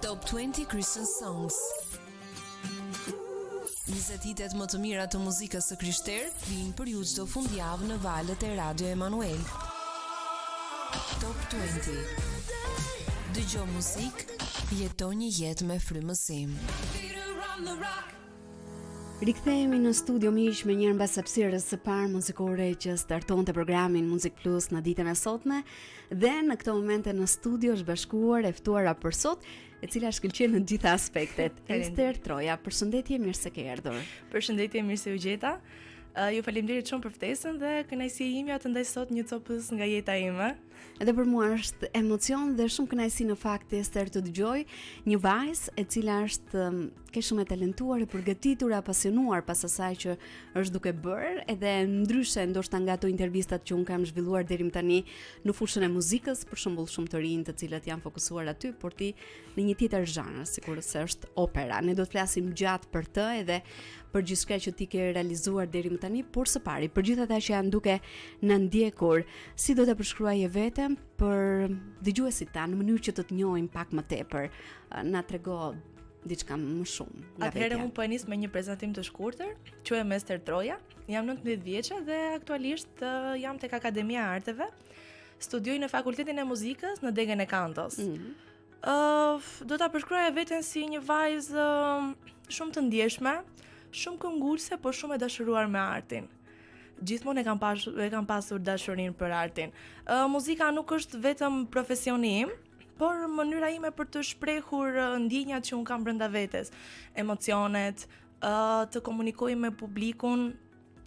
Top 20 Christian Songs. 20 hitet më të mira të muzikës së krishterë vijnë për ju çdo fundjavë në valët e Radio Emanuel. Top 20. Dëgjo muzikë, jeto një jetë me frymëzim. Rikthehemi në studio miq me njërin mbas hapësirës së parë muzikore që startonte programin Muzik Plus në ditën e sotme dhe në këtë momente në studio është bashkuar e ftuara për sot, e cila shkëlqen në gjitha aspektet. Ester Troja, përshëndetje, mirë se ke ardhur. Përshëndetje, mirë se u gjeta. Ju faleminderit shumë për ftesën dhe kënaqësia ime të ndaj sot një copës nga jeta ime. Edhe për mua është emocion dhe shumë kënaqësi në fakt Ester të dëgjoj një vajzë e cila është ke shumë e talentuar, e përgatitur, e apasionuar pas asaj që është duke bërë, edhe ndryshe ndoshta nga ato intervistat që un kam zhvilluar deri më tani në fushën e muzikës, për shembull shumë të rinj të cilët janë fokusuar aty, por ti në një tjetër zhanër, sigurisht është opera. Ne do të flasim gjatë për të edhe për gjithçka që ti ke realizuar deri më tani, por së pari, për gjithë ata që janë duke na ndjekur, si do ta përshkruaje veten për dëgjuesit tanë në mënyrë që të njohin pak më tepër, na trego diçka më shumë. Atëherë unë po e nis me një prezantim të shkurtër. Quhem Ester Troja, jam 19 vjeçë dhe aktualisht jam tek Akademia e Arteve. Studioj në Fakultetin e Muzikës në degën e Kantos. Do ta përshkruaja veten si një vajzë shumë të ndjeshme, shumë këngulse, por shumë e dashuruar me artin. Gjithmonë e kam pasur dashurinë për artin. Muzika nuk është vetëm profesioni im, por mënyra ime për të shprehur ndjenjat që un kam brenda vetes, emocionet, të komunikoj me publikun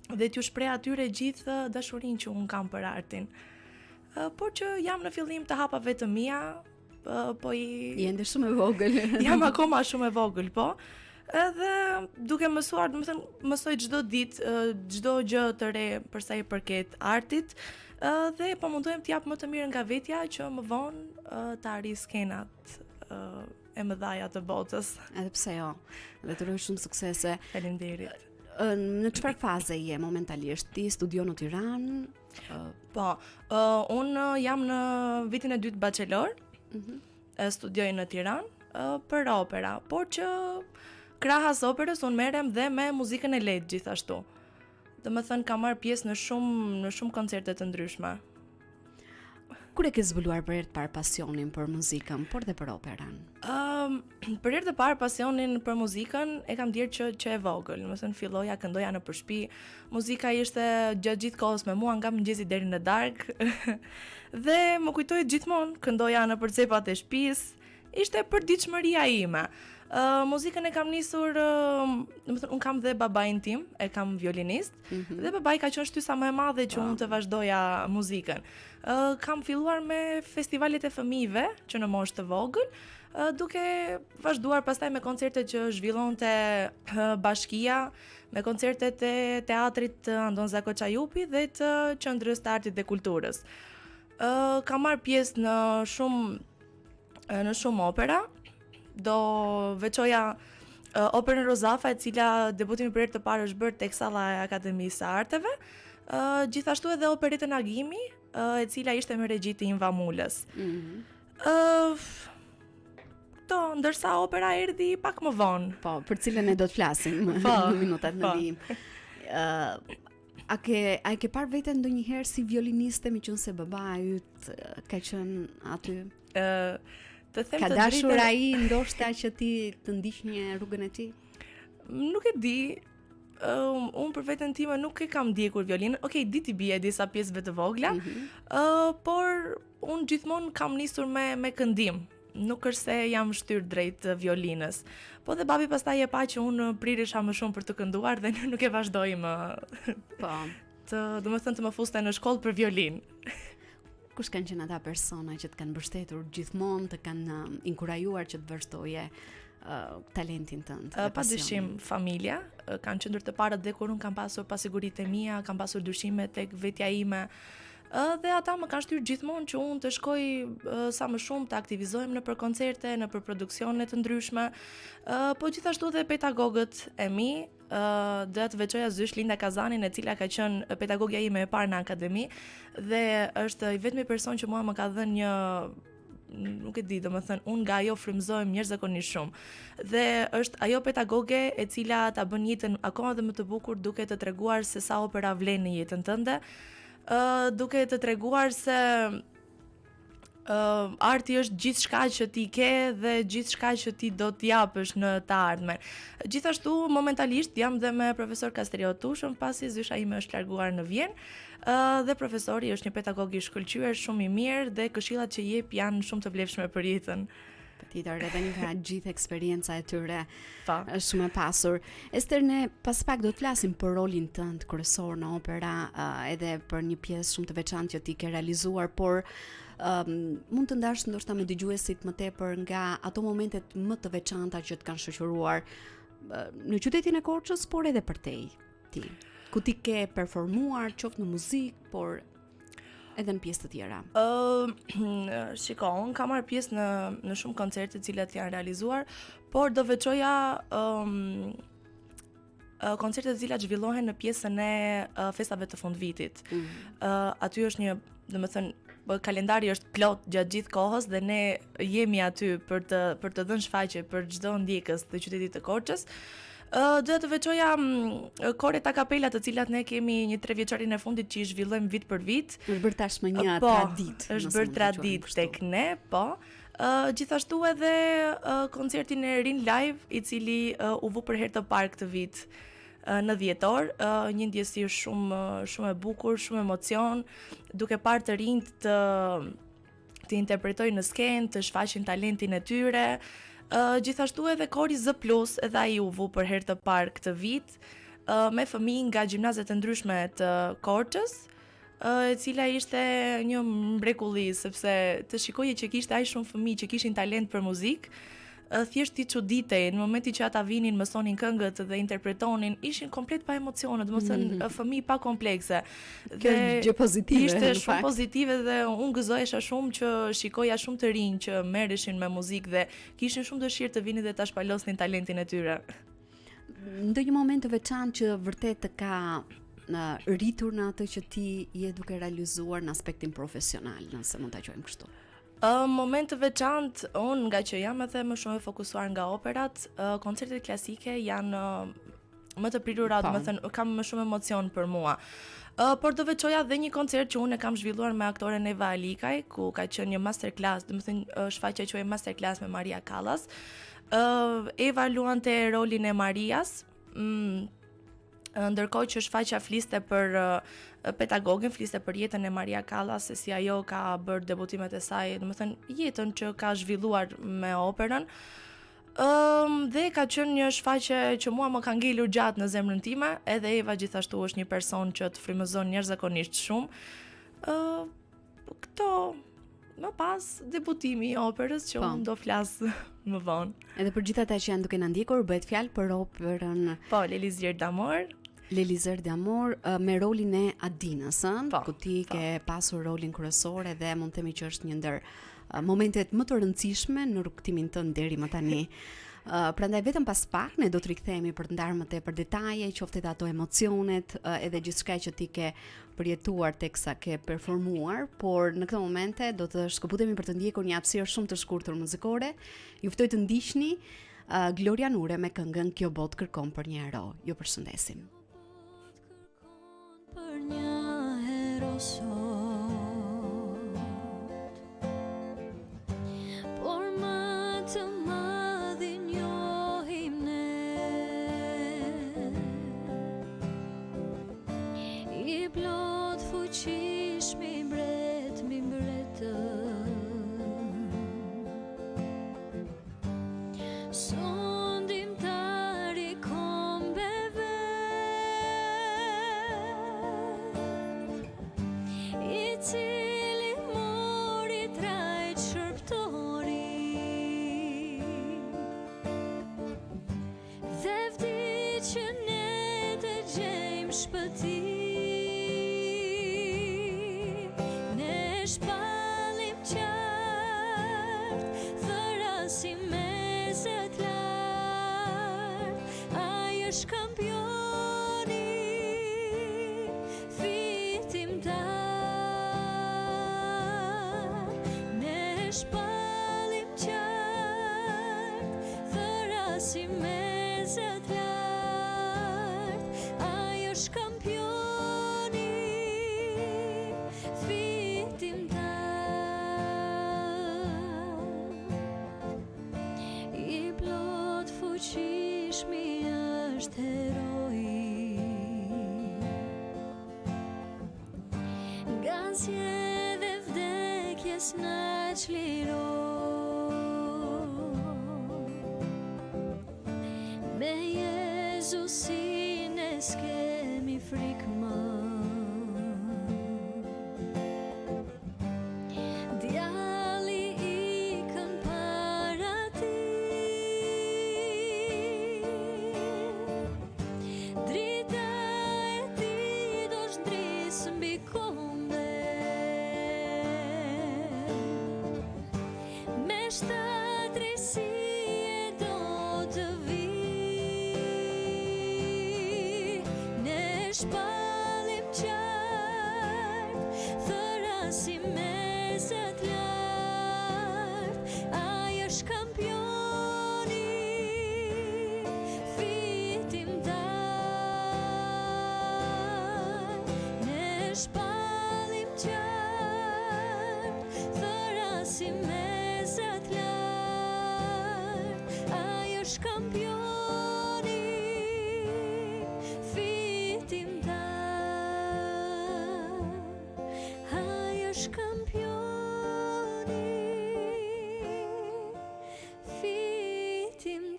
dhe t'ju shpreh atyre gjithë dashurinë që un kam për artin. Por që jam në fillim të hapave të mia, po je ende shumë e vogël. Jam akoma shumë e vogël, po. Edhe duke mësuar, do të thënë, mësoj çdo ditë, çdo gjë të re për sa i përket artit, dhe po mundohem të jap më të mirë nga vetja që më vonë të arrijë skenat e mëdha të botës. Edhe pse jo. Dhe të uroj shumë suksese. Faleminderit. Në çfarë faze je momentalisht? Ti studion në Tiranë? Po, unë jam në vitin e dytë bachelor. Studioj në Tiranë për opera, por që krahas operës unë merrem dhe me muzikën e lehtë gjithashtu. Domethënë kam marrë pjesë në shumë koncerte të ndryshme. Kur e ke zbuluar për herë të parë pasionin për muzikën, por dhe për operan? Për herë të parë pasionin për muzikën e kam ndier që e vogël. Domethënë filloja këndoja në shtëpi. Muzika ishte gjatë gjithë kohës me mua nga mëngjesi deri në darkë. Dhe më kujtoi gjithmonë këndoja nëpër cepat e shtëpisë. Ishte përditshmëria ime. Muzikën e kam nisur, domethënë un kam dhe babain tim, e kam violinist, dhe babai ka qenë shtysa më e madhe që unë të vazhdoja muzikën. Kam filluar me festivalet e fëmijëve, që në moshë të vogël, duke vazhduar pastaj me koncertet që zhvillonte bashkia, me koncertet e teatrit të Andon Zako Çajupi dhe të Qendrës të Artit dhe Kulturës. Kam marrë pjesë në shumë opera. Do veçoja operën Rozafa, e cila debutimi për herë të parë është bërë tek salla e Akademisë së Arteve. Gjithashtu edhe operetën Agimi, e cila ishte me regji të Inva Mulës. Ndërsa opera erdhi pak më vonë. Po, për cilën ne do të flasim në minutat në vijim. A ke parë veten ndonjëherë si violiniste, meqense babai yt ka qenë aty? Ka dashur ai ndoshta që ti të ndiqnje rrugën e tij? Nuk e di. Unë për veten time nuk e kam ndjekur violinën. Okej, di t'i bie disa pjesëve të vogla, por unë gjithmonë kam nisur me këndim. Nuk është se jam shtyr drejt violinës. Po dhe babi pastaj e pa që unë priresha më shumë për të kënduar dhe nuk e vazhdoj më. Po. Domethënë të më fuste në shkollë për violinë. Kush kanë qenë ata persona që të kanë mbështetur gjithmonë, të kanë inkurajuar që të vazhdoje talentin tënd? Padyshim familja, kanë qenë të parët dhe kur unë kam pasur pasiguritë e mia, kam pasur dyshime tek vetja ime. Dhe ata më kanë shtyr gjithmonë që unë të shkoj sa më shumë, të aktivizohem në për koncerte, në për produksione të ndryshme, po gjithashtu dhe pedagogët e mi, dhe të veçoja zysh Linda Kazanin, e cila ka qenë pedagogja ime e parë në akademi, dhe është i vetmi person që mua më ka dhënë nuk e di, domethënë unë nga ajo frymëzohem jashtëzakonisht shumë. Dhe është ajo pedagoge e cila ta bën jetën akoma dhe më të bukur duke të treguar se sa opera vlen në jetën tënde, duke të treguar se arti është gjithçka që ti ke dhe gjithçka që ti do t'japësh në të ardhmen. Gjithashtu momentalisht jam dhe me profesor Kastriot Tushën, pasi zysha ime është larguar në Vjenë, dhe profesori është një pedagog i shkëlqyer, shumë i mirë dhe këshillat që jep janë shumë të vlefshme për jetën. Patjetër, edhe nga gjithë eksperienca e tyre është shumë e pasur. Ester, ne pas pak do të flasim për rolin tënd kryesor në opera, edhe për një pjesë shumë të veçantë që ti ke realizuar, por mund të ndash ndoshta me dëgjuesit më tepër nga ato momentet më të veçanta që të kanë shoqëruar në qytetin e Korçës, por edhe për ti, ku ti ke performuar qoftë në muzikë, por edhe në pjesë të tjera. Shiko, unë kam marrë pjesë në shumë koncerte të cilat janë realizuar, por do veçoja koncerte të cilat zhvillohen në pjesën e festave të fundvitit. Aty është një, domethënë, kalendari është plot gjatë gjithë kohës dhe ne jemi aty për të dhënë shfaqje për çdo ndjekës të qytetit të Korçës. Do të veçoja koret a kapela të cilat ne kemi një 3 vjeçarin e fundit që i zhvillojmë vit për vit. Është bërë tashmë një traditë. Është bërë traditë tek ne, po. Gjithashtu edhe koncertin e Rin Live, i cili u vu për herë të parë këtë vit në dhjetor, një ndjesi shumë e bukur, shumë emocion, duke parë të rinjt të interpretojnë në skenë, të shfaqin talentin e tyre. Gjithashtu edhe kori Z+, edhe ai u vu për herë të parë këtë vit, me fëmijë nga gjimnazet e ndryshme të Korçës, e cila ishte një mrekulli, sepse të shikoje që kishte aq shumë fëmijë që kishin talent për muzikë, thjesht ti çuditej në momentin që ata vinin, mësonin këngët dhe interpretonin, ishin komplet pa emocione, domethënë fëmijë pa komplekse. Kjo gjë pozitive. Ishte shumë pozitive dhe unë gëzohesha shumë që shikoja shumë të rinj që merreshin me muzikë dhe kishin shumë dëshirë të vinin dhe ta shpalosnin talentin e tyre. Ndonjë moment të veçantë që vërtet të ka rritur në atë që ti je duke realizuar në aspektin profesional, nëse mund ta quajmë kështu. Moment të veçantë, unë nga që jam edhe më shumë e fokusuar nga operat, koncertet klasike janë më të prirura, domethënë kam më shumë emocion për mua. Por do veçoja dhe një koncert që unë e kam zhvilluar me aktoren Eva Alikaj, ku ka qenë një masterclass, domethënë shfaqja quhej masterclass me Maria Callas. Eva luante rolin e Marias, ndërkohë që shfaqja fliste për pedagogën, fliste për jetën e Maria Callas, se si ajo ka bërë debutimet e saj, domethënë jetën që ka zhvilluar me operën. Dhe ka qenë një shfaqje që mua më ka ngelur gjatë në zemrën time, edhe Eva gjithashtu është një person që të frymëzon jashtëzakonisht shumë. Këto më pas debutimi i operës që unë do flas më vonë. Edhe për gjithë ata që janë duke na ndjekur, bëhet fjalë për operën L'Élysée d'Amour. L'Élysée d'Amour me rolin e Adinës, ku ti ke pasur rolin kryesor dhe mund të themi që është një ndër momentet më të rëndësishme në rrugtimin tënd deri më tani. Prandaj vetëm pas pak ne do të rikthehemi për të ndarë më tepër detaje, qoftë edhe ato emocionet, edhe gjithçka që ti ke përjetuar teksa ke performuar, por në këtë momente do të shkëputemi për të ndjekur një hapësirë shumë të shkurtër muzikore. Ju ftoj të ndiqni Gloria Nure me këngën Kjo botë kërkon për një hero. Ju përshëndesim. Për një hero sot, por më të madhin njohim ne, i plot fuqish mi mbret mi mbretën, sondimtari kombeve, i cili mori trajt shërptori, dhe vdi që ne të gjejmë shpëtim. Ne shpallim qartë, thërasim meset lartë, ai është kampioni, fitimtar. Ne shpallim si mezet lart, ai është kampioni, fitimtar. I plot fuqishmi është heroi, nga zgjedhje vdekjes na çliro. Me Jezusin e s'kemi frikë më. Djalli ikën para ti, drita e ti do shtrisë mbi konde, me shtatresi e do të vi, ne shpalim qartë, thëra si mezet lart, ai është kampioni, fitimtar. Ne shpalim qartë, thëra si mezet lart, ai është kampioni, fitimtar. Ai është kampioni, fitimtar.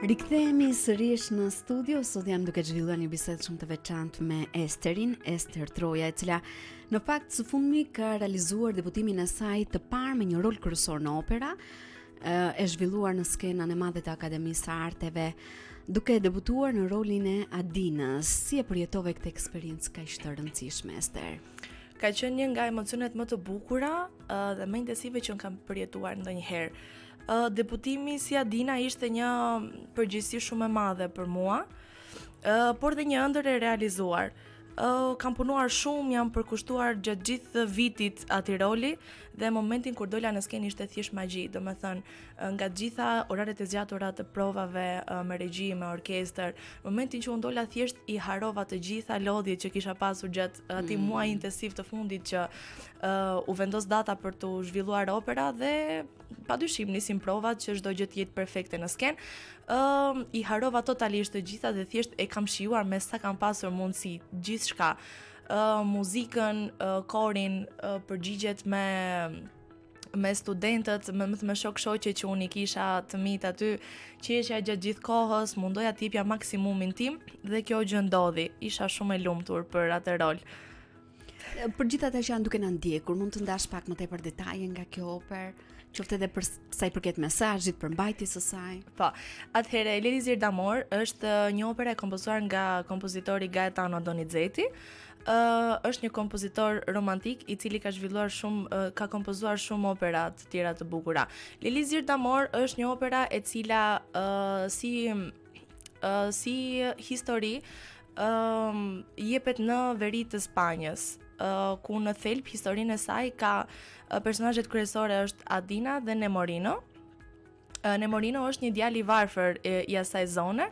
Rikthehemi sërish në studio. Sot jam duke zhvilluar një bisedë shumë të veçantë me Esterin, Ester Troja, e cila në fakt së fundmi ka realizuar debutimin e saj të parë me një rol kryesor në opera, e zhvilluar në skenën e madhe të Akademisë së Arteve, duke debutuar në rolin e Adinës. Si e përjetove këtë eksperiencë kaq të rëndësishme, Ester? Ka qenë një nga emocionet më të bukura dhe më intensive që kam përjetuar ndonjëherë. Debutimi si Adina ishte një përgjegjësi shumë e madhe për mua, por dhe një ëndër e realizuar. Kam punuar shumë, jam përkushtuar gjatë gjithë vitit atij roli dhe momentin kur dola në skenë ishte thjesht magji, domethënë nga gjitha oraret e zgjatura të provave me regji, me orkestër, momentin që unë dola thjesht i harova të gjitha lodhjet që kisha pasur gjatë atij muaji intensiv të fundit që u vendos data për të zhvilluar opera dhe padyshim nisim provat që çdo gjë të jetë perfekte në skenë. I harova totalisht të gjitha dhe thjesht e kam shijuar me sa kam pasur mundësi, gjithçka, muzikën, korin, përgjigjet me studentët, me shok-shoqe që unë i kisha të mit aty, qeshja gjatë gjithë kohës, mundoja të jepja maksimumin tim dhe kjo gjë ndodhi. Isha shumë e lumtur për atë rol. Për gjithë ata që janë duke na ndjekur, mund të ndash pak më tepër detaje nga kjo operë, qoftë edhe për sa i përket mesazhit, për mbajtjes së saj. Po, atëherë Elizir d'Amor është një operë e kompozuar nga kompozitori Gaetano Donizetti. Është një kompozitor romantik i cili ka zhvilluar ka kompozuar shumë opera të tjera të bukura. Elizir d'Amor është një opera e cila si histori jepet në veri të Spanjës, ku në thelb historinë e saj ka personazhet kryesore është Adina dhe Nemorino. Nemorino është një djalë i varfër i asaj zone,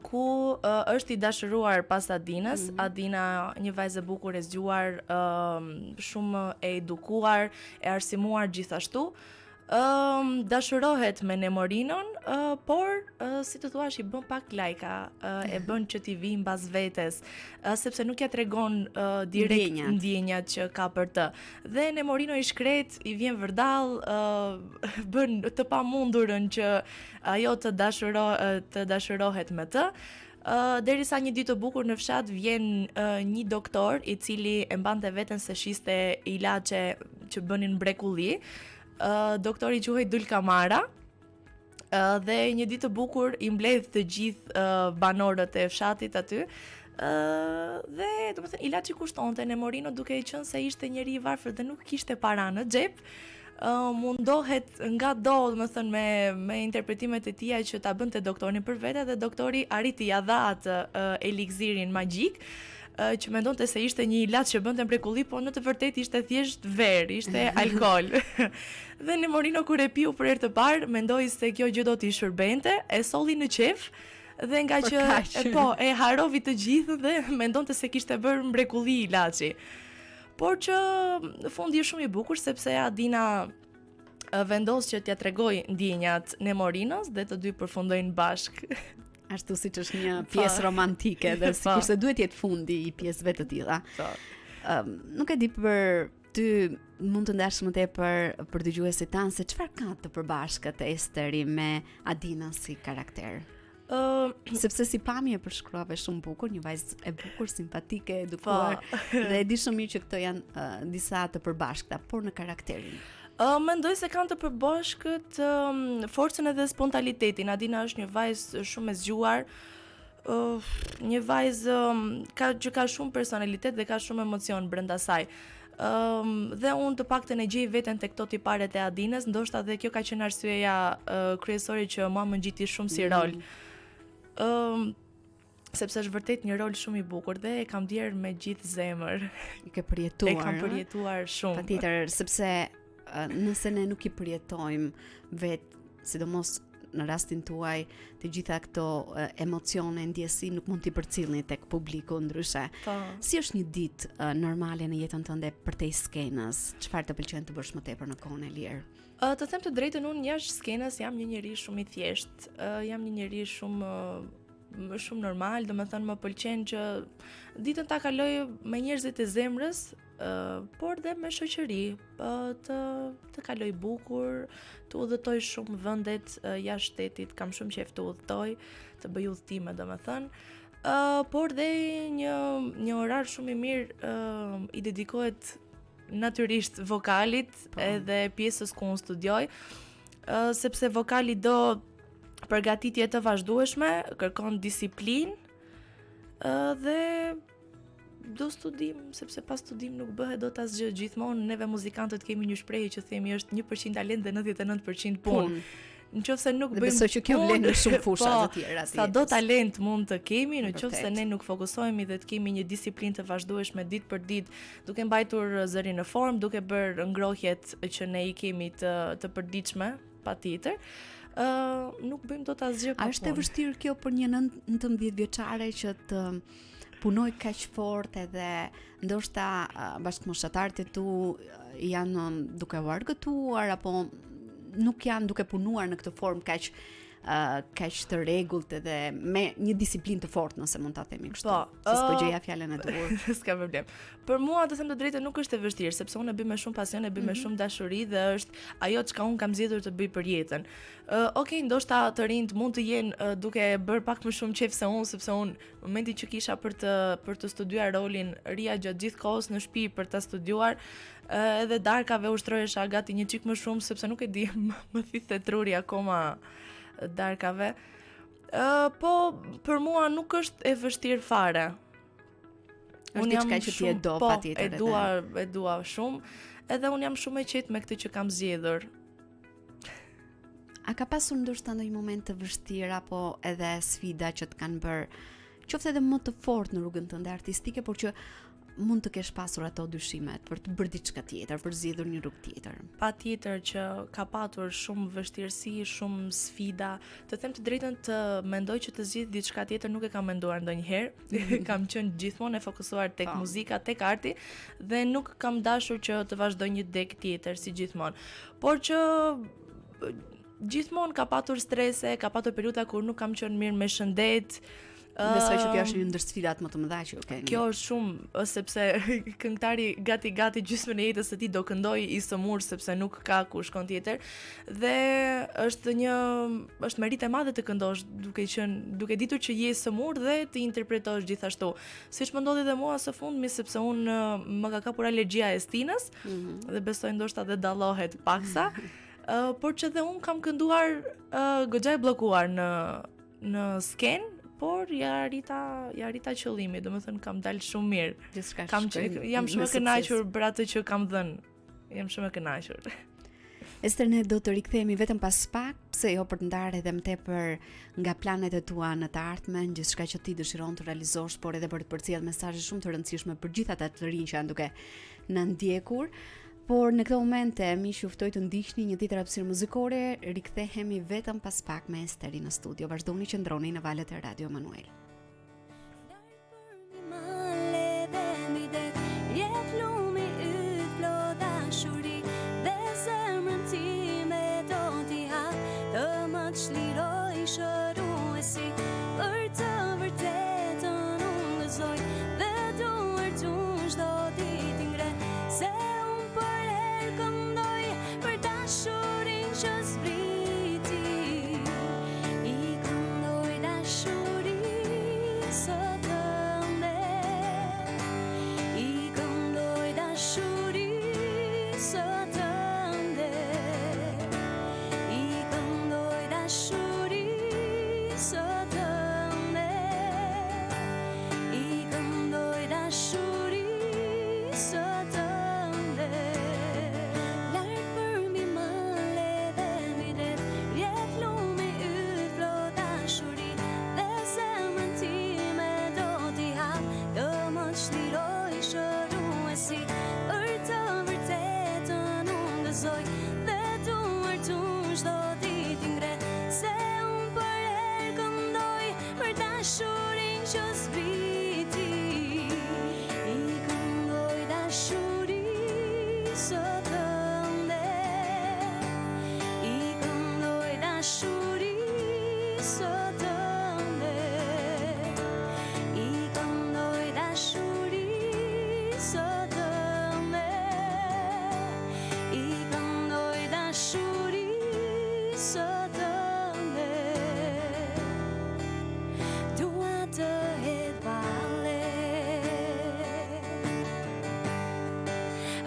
ku është i dashuruar pas Adinës. Adina, një vajzë e bukur e zgjuar, shumë e edukuar, e arsimuar gjithashtu. Dashurohet me Nemorinon, por si të thuash i bën pak lajka, e bën që t'i vi mbas vetes, sepse nuk ja tregon direkt ndjenjat që ka për të. Dhe Nemorino i shkret, i vjen vërdall, bën të pamundurën që ajo të dashurohet me të. Derisa një ditë të bukur në fshat vjen një doktor i cili e mbante veten se shiste ilaçe që bënin mrekulli. Doktori quhej Dulcamara, dhe një ditë të bukur i mbledh të gjithë banorët e fshatit aty, dhe domethënë ilaçi kushtonte. Nemorino, duke i qenë se ishte njeri i varfër dhe nuk kishte para në xhep, mundohet nga do, domethënë me interpretimet e tija që ta bënte doktorin për vete, dhe doktori arriti ja dha atë eliksirin magjik. që mendonte se ishte një ilaç që bënte mrekulli, po në të vërtetë ishte thjesht verë, ishte alkool. Dhe Nemorino kur e piu për herë të parë, mendoi se kjo gjë do t'i shërbente, e solli në qef. Dhe nga që e harovi të gjithë dhe mendonte se kishte bërë mrekulli ilaçi. Por që fundi është shumë i bukur sepse Adina vendos që t'ja tregoj ndjenjat Nemorinos dhe të dy përfundojnë bashk. Ashtu siç është një pjesë romantike dhe sikurse duhet jetë fundi i pjesëve të tilla. Nuk e di për ty mund të ndash më tepër për dëgjuesit tanë se çfarë ka të përbashkët Esteri me Adinën si karakter. Sepse si pamje përshkruave shumë bukur, një vajzë e bukur, simpatike, edukuar, dhe e di shumë mirë që këto janë disa të përbashkëta, por në karakterin. Mendoj se kanë të përbashkët forcën edhe spontanitetin. Adina është një vajzë shumë e zgjuar, një vajzë që ka shumë personalitet dhe ka shumë emocion brenda saj. Dhe unë të paktën e gjej veten tek këto tiparet e Adinës, ndoshta dhe kjo ka qenë arsyeja kryesore që mua më ngjiti shumë si rol. Sepse është vërtet një rol shumë i bukur dhe e kam ndier me gjithë zemër. I ke përjetuar. E kam përjetuar shumë. Patjetër, sepse nëse ne nuk i përjetojmë vetë, sidomos në rastin tuaj, të gjitha këto emocione, ndjesi nuk mund t'i përcjellni tek publiku ndryshe. Si është një ditë normale në jetën tënde përtej skenës? Çfarë të pëlqen të bësh më tepër në kohën e lirë? Të them të drejtën, unë jashtë skenës jam një njeri shumë i thjeshtë, jam një njeri shumë normal, domethënë më pëlqen që ditën ta kaloj me njerëzit e zemrës, por dhe me shoqëri, të kaloj bukur, të udhëtoj shumë vendet jashtë shtetit, kam shumë qejf të udhëtoj, të bëj udhëtime domethënë. Por dhe një orar shumë i mirë i dedikohet natyrisht vokalit edhe pjesës ku unë studioj, sepse vokali do përgatitje të vazhdueshme, kërkon disiplinë dhe do studim, sepse pas studim nuk bëhet dot asgjë. Gjithmonë neve muzikantët kemi një shprehje që themi është 1% talent dhe 99% punë. Nëse nuk bëjmë, besoj që kjo vlen në shumë fusha të tjera. Sado talent mund të kemi, nëse ne nuk fokusohemi dhe të kemi një disiplinë të vazhdueshme ditë për ditë, duke mbajtur zërin në formë, duke bërë ngrohjet që ne i kemi të përditshme, patjetër, nuk bëjmë dot asgjë pa punë. A është e vështirë kjo për një 19 vjeçare që të punoj kaq fort edhe ndoshta bashkëmoshatarët e tu janë duke u argëtuar apo nuk janë duke punuar në këtë formë kaq të rregullt edhe me një disiplinë të fortë, nëse mund ta themi kështu. S'po gjeja fjalën e duhur. S'ka problem. Për mua, të them të drejtën, nuk është e vështirë, sepse unë e bëj me shumë pasion, e bëj me shumë dashuri dhe është ajo çka unë kam zgjedhur të bëj për jetën. Okej, ndoshta të rinjt mund të jenë duke bërë pak më shumë qejf se unë, sepse unë momentin që kisha për të studiuar rolin, rija gjatë gjithë kohës në shtëpi për ta studiuar, edhe darkave ushtrohesha gati një çik më shumë sepse nuk e di, më thithë truri akoma darkave. Po për mua nuk është e vështirë fare. Unë jam që ti e do patjetër. E dua shumë, edhe unë jam shumë e qetë me këtë që kam zgjedhur. A ka pasur ndoshta ndonjë moment të vështirë apo edhe sfida që të kanë bërë, qoftë edhe më të fortë në rrugën tënde artistike, por që mund të kesh pasur ato dyshimet për të bërë diçka tjetër, për zgjedhur një rrugë tjetër? Patjetër që ka patur shumë vështirësi, shumë sfida. Të them të drejtën, të mendoj që të zgjidh diçka tjetër nuk e kam menduar ndonjëherë. Kam qenë gjithmonë e fokusuar tek muzika, tek arti dhe nuk kam dashur që të vazhdoj një deg tjetër si gjithmonë. Por që gjithmonë ka patur strese, ka patur periudha kur nuk kam qenë mirë me shëndet. Besoj që kjo është një ndër sfidat më të mëdha që keni. Kjo është shumë, sepse këngëtari gati gjysmën e jetës së tij do këndoj i sëmur sepse nuk ka ku shkon tjetër. Dhe është merit e madhe të këndosh duke ditur që je sëmur dhe të interpretosh gjithashtu. Siç më ndodhi dhe mua së fundmi, sepse unë më ka kapur alergjia e stinës dhe besoj ndoshta dhe dallohet paksa. Por që dhe unë kam kënduar goxha e bllokuar në skenë, por ja rita qëllimi, domethënë kam dalë shumë mirë. Jam shumë e kënaqur për atë që kam dhënë. Jam shumë e kënaqur. Ester, ne do të rikthehemi vetëm pas pak, pse jo për të ndarë edhe më tepër nga planet e tua në të ardhmen, gjithçka që ti dëshiron të realizosh, por edhe për të përcjellë mesazhe shumë të rëndësishme për gjithë ata të rinj që janë duke na ndjekur. Por në këtë momente miq ju ftoj të ndiqni një tjetër hapësirë muzikore, rikthehemi vetëm pas pak me Esterin në studio. Vazhdoni që ndroni në valët e Radio Emanuel.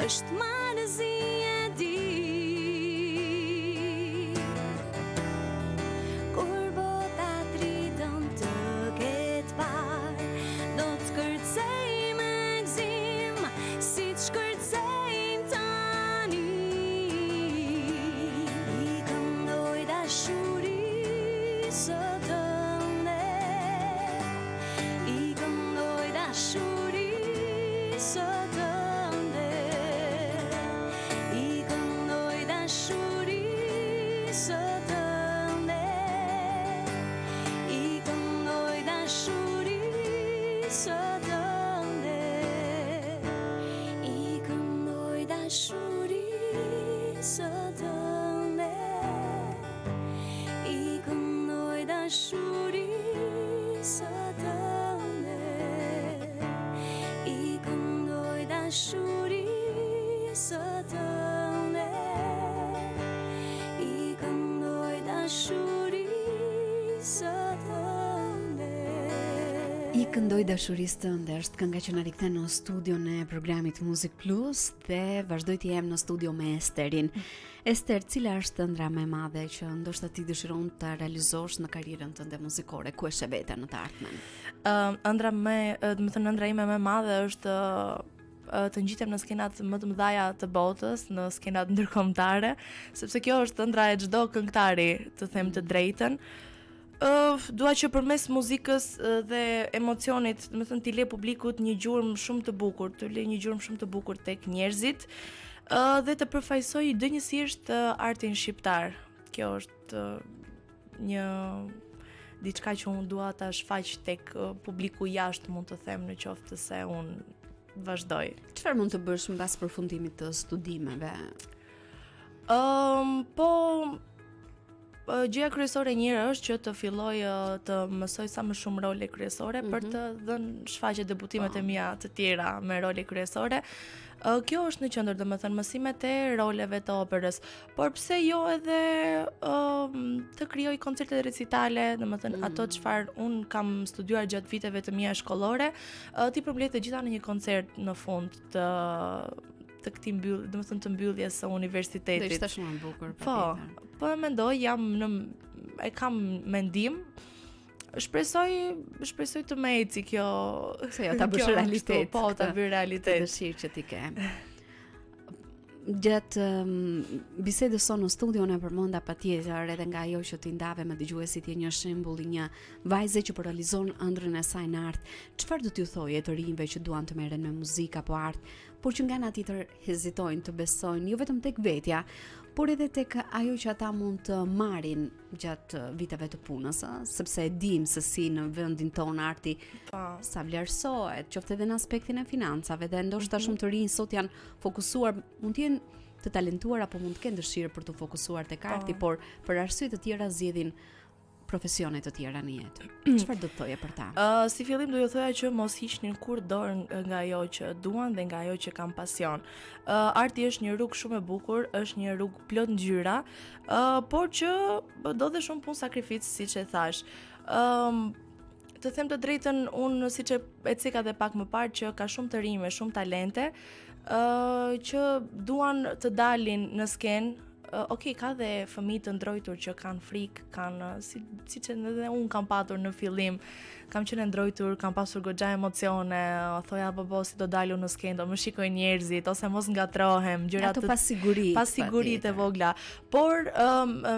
Është marrëzi e di kur bota dritën të ketë parë, do të kërcej me gzim si të shkërcejmë tani. I këndoj dashuri së tënde, i këndoj dashuri së tënde, i këndoj dashuri së tënde, i këndoj dashuri së tënde, i këndoj dashuri së tënde, i këndoj dashuri së tënde, i këndoj dashuri së tënde, i këndoj dashuri së tënde. I këndoj dashurisë tënde është kënga që na rikthen në studion e programit Music Plus dhe vazhdoj të jem në studio me Esterin. Ester, cila është ëndra më e madhe që ndoshta ti dëshiron ta realizosh në karrierën tënde muzikore? Ku e sheh veten në të ardhmen? Ëndra ime më e madhe është të ngjitem në skenat më të mëdha të botës, në skenat ndërkombëtare, sepse kjo është ëndra e çdo këngëtari, të them të drejtën. Dua që përmes muzikës dhe emocionit, do të thënë, t'i le publikut një gjurmë shumë të bukur, të le një gjurmë shumë të bukur tek njerëzit, dhe të përfaqësoj dënjësisht artin shqiptar. Kjo është një diçka që unë dua ta shfaq tek publiku jashtë, mund të them, në qoftë se unë vazhdoj. Çfarë mund të bësh mbas përfundimit të studimeve? Gjëja kryesore e njëra është që të filloj të mësoj sa më shumë role kryesore për të dhënë shfaqje debutimet e mia të tjera me role kryesore. Kjo është në qendër, domethënë, mësimet e roleve të operës, por pse jo edhe të krijoj koncerte dhe recitale, domethënë ato çfarë un kam studiuar gjatë viteve të mia shkollore, ti përmbledh të gjitha në një koncert në fund të këtij domethënë të mbylljes së universitetit. Do ishte shumë e bukur. Po e mendoj, e kam mendim. Shpresoj të më eci kjo. Se jo ta bësh realitet. Po, ta bëj realitet. Dëshirë që ti ke. Gjatë bisedës sonë në studio ne përmenda patjetër edhe nga ajo që ti ndave me dëgjuesit je një shembull i një vajze që po realizon ëndrrën e saj në art. Çfarë do t'ju thojë të rinjve që duan të merren me muzikë apo art, por që nga ana tjetër hezitojnë të besojnë jo vetëm tek vetja, por edhe tek ajo që ata mund të marrin gjatë viteve të punës, sepse e dim se si në vendin tonë arti sa vlerësohet, qoftë edhe në aspektin e financave, dhe ndoshta shumë të rinj sot janë fokusuar, mund të jenë të talentuar apo mund të kenë dëshirë për të fokusuar tek arti, por për arsye të tjera zgjedhin profesione të tjera në jetë. Çfarë do të thoje për ta? Si fillim do ju thoja që mos hiqni kur dorë nga ajo që duan dhe nga ajo që kanë pasion. Arti është një rrugë shumë e bukur, është një rrugë plot ngjyra, por që do dhe shumë punë sakrificë, siç e thash. Të them të drejtën, unë siç e ceka edhe pak më parë që ka shumë të rinj me shumë talente që duan të dalin në skenë. Okej, ka dhe fëmijë të ndrojtur që kanë frikë, kanë siç edhe unë kam patur në fillim, kam qenë ndrojtur, kam pasur goxha emocione, thoja babo si do dalu në skenë, do më shikojnë njerëzit ose mos ngatrohem, gjëra të pasiguritë e vogla. Por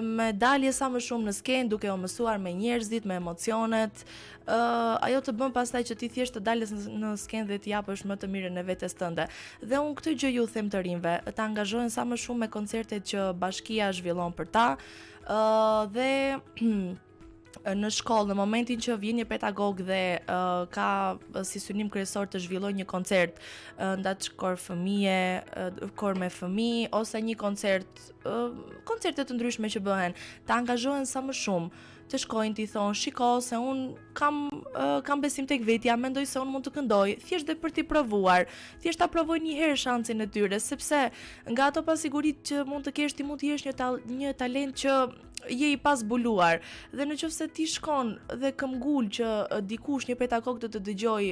me dalje sa më shumë në skenë, duke u mësuar me njerëzit, me emocionet, ajo të bën pastaj që ti thjesht të dalësh në skenë dhe të japësh më të mirën e vetes tënde. Dhe unë këtë gjë ju them të rinjve, të angazhohen sa më shumë me koncertet që bashkia zhvillon për ta, dhe në shkollë, në momentin që vjen një pedagog dhe ka si synim kryesor të zhvillojë një koncert, ndaç kor me fëmijë ose një koncerte të ndryshme që bëhen, të angazhohen sa më shumë, të shkojnë t'i thonë, shiko se unë kam besim tek vetja, mendoj se unë mund të këndoj, thjesht dhe për t'i provuar, thjesht ta provoj një herë shansin e tyre, sepse nga ato pasigurit që mund të kesh, ti mund të jesh një talent që je i pasbuluar, dhe nëse ti shkon dhe këmbgul që dikush, një pedagog të dëgjoj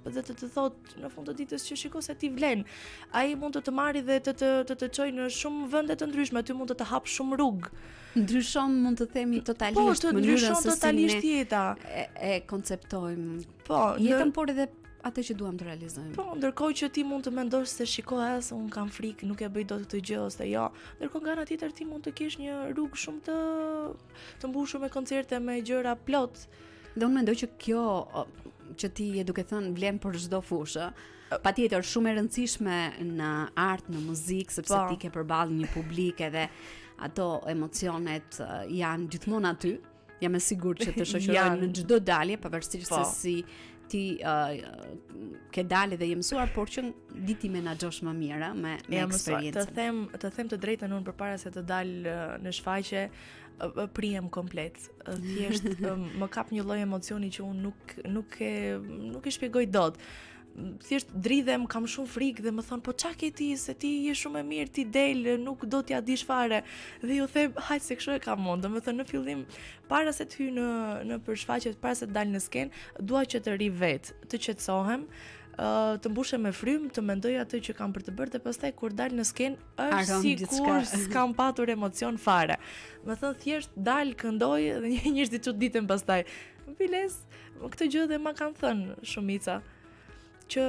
dhe të thot në fund të ditës që shiko se ti vlen, ai mund të marrë dhe të çojë në shumë vende të ndryshme, ty mund të hap shumë rrugë. Ndryshon, mund të themi totalisht mënyrën se si jeta e konceptojmë. Jetën, por edhe atë që duam të realizojmë. Ndërkohë që ti mund të mendosh se shikoj se un kam frikë, nuk e bëj dot këtë gjë ose jo. Ndërkohë nga ana tjetër ti mund të kesh një rrugë shumë të mbushur me koncerte, me gjëra plot. Dhe unë mendoj që kjo që ti je duke thënë vlen për çdo fushë. Patjetër shumë e rëndësishme në art, në muzikë, sepse ti ke përballë një publik edhe ato emocionet janë gjithmonë aty. Jam e sigurt që të shoqërojnë në çdo dalje, pavarësisht se si ti ke dalë dhe je mësuar, por që di ti menaxhosh më mirë me eksperiencën. Të them të drejtën, unë përpara se të dal në shfaqje prihem komplet. Thjesht më kap një lloj emocioni që unë nuk e shpjegoj dot. Thjesht dridhem, kam shumë frikë dhe më thon, po çka ke ti, se ti je shumë e mirë, ti del, nuk do t'ja dish fare. Dhe ju them, hajt se kështu e kam mund. Domethënë në fillim, para se të hyj në përshfaqje, para se të dal në skenë, dua që të ri vet, të qetësohem, të mbushem me frymë, të mendoj atë që kam për të bërë, dhe pastaj kur dal në skenë është sikur s'kam patur emocion fare. Më thon thjesht dal, këndoj dhe njerëzit çuditën pastaj. Biles, këtë gjë dhe ma kanë thënë shumica, që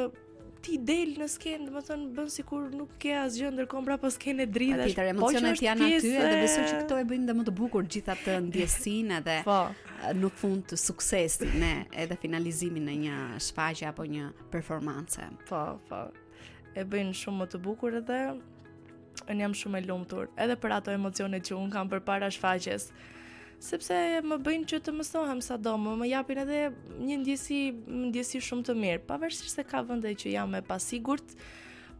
ti del në skenë, domethënë bën sikur nuk ke asgjë, ndërkohë mbrapa skenë dridhesh. Patjetër, emocionet janë aty dhe besoj që këto e bëjnë dhe më të bukur gjithë atë ndjesinë edhe në fund të suksesit, edhe finalizimin e një shfaqje apo një performance. Po. E bëjnë shumë më të bukur edhe unë jam shumë e lumtur edhe për ato emocione që un kam përpara shfaqjes. Sepse më bëjnë që të mësohem sado, më japin edhe një ndjesi shumë të mirë, pavarësisht se ka vende që jam e pasigurt,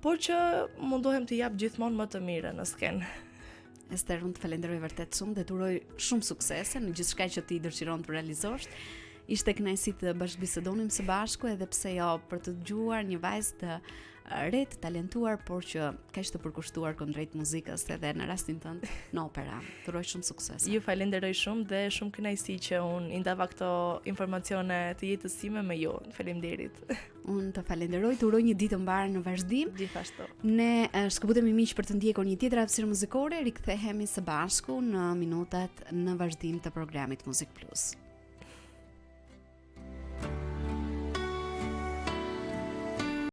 por që mundohem të jap gjithmonë më të mirë në skenë. Ester, unë të falenderoj vërtet shumë dhe të uroj shumë suksese në gjithçka që ti dëshiron të realizosh. Ishte kënaqësi të bashkëbisedonim së bashku, edhe pse jo për të dëgjuar një vajzë të re, të talentuar, por që kaq të përkushtuar kundrejt muzikës edhe në rastin tënd në opera. Të uroj shumë sukses. Ju falenderoj shumë dhe shumë kënaqësi që unë i ndava këto informacione të jetës time me ju. Faleminderit. Unë të falenderoj, të uroj një ditë të mbarë në vazhdim. Gjithashtu. Ne shkëputemi miq për të ndjekur një tjetër hapësirë muzikore, rikthehemi së bashku në minutat në vazhdim të programit Muzik Plus.